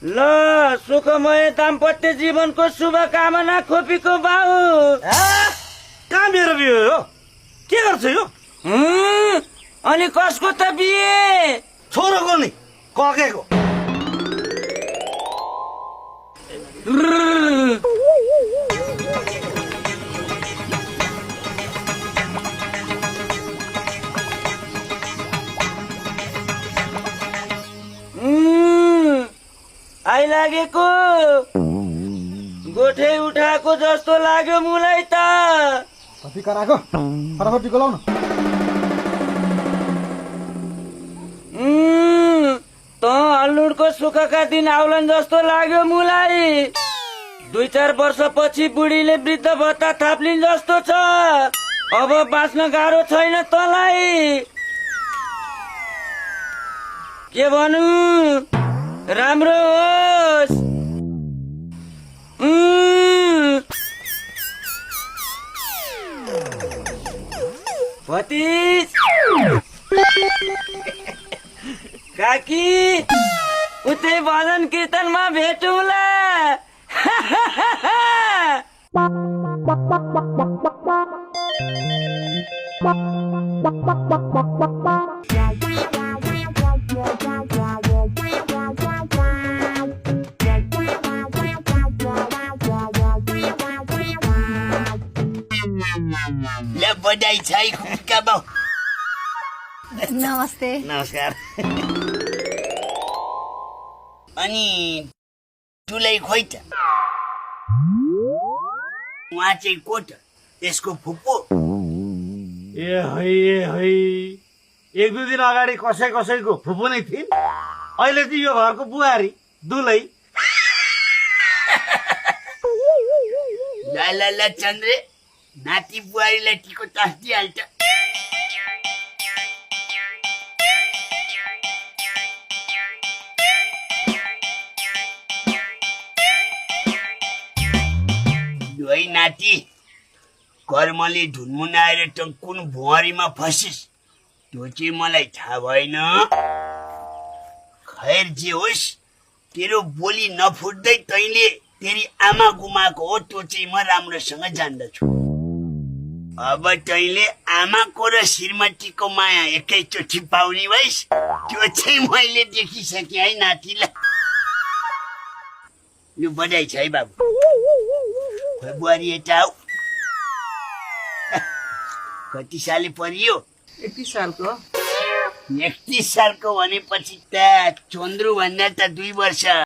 ल सुखमय दाम्पत्य जीवनको शुभकामना खोपीको बाउ। कहाँ मेरो बिहे हो? के गर्छ यो? अनि कसको त बिहे? छोरोको नि ककेको। आइलागेको गोठे उठाएको जस्तो लाग्यो मुलाई त। कति कराको फटाफट टिको लाउन। त हल्लुडको सुखका दिन आउलान् जस्तो लाग्यो मुलाई। 2-4 वर्षपछि बुढीले वृद्ध भत्ता थाप्लिन् जस्तो छ। अब बाँच्न गाह्रो छैन तँलाई। के भनौँ, राम्रो होस्। भतिज काकी उतै भजन कीर्तनमा भेटौँला। ल बधाई छ है खुट्का बाउ। नमस्ते। नमस्कार। अनि तुलाई खोइ त उहाँ चाहिँ को त? यसको फुप्पो? ए है 1-2 दिन अगाडि कसैको फुपू नै थिइन्। अहिले चाहिँ यो घरको बुहारी दुलै। ल चन्द्रे, नाति बुहारीलाई टिको टाँसिदिइहाल्छ। है नाति, कर्मले ढुनमुनाएर त कुन भुवारीमा फसिस् त्यो चाहिँ मलाई थाहा भएन। खैर जे होस्, तेरो बोली नफुट्दै तैँले तेरी आमा गुमाएको हो त्यो चाहिँ म राम्रोसँग जान्दछु। अब तैँले आमाको र श्रीमतीको माया एकैचोटि पाउने भइस्, त्यो चाहिँ मैले देखिसकेँ है नातिलाई। यो बधाई छ है बाबु। खोइ बुहारी यता आऊ। कति साले परियो? 31 सालको। 31 सालको भनेपछि त चन्द्रु भन्दा त 2 वर्ष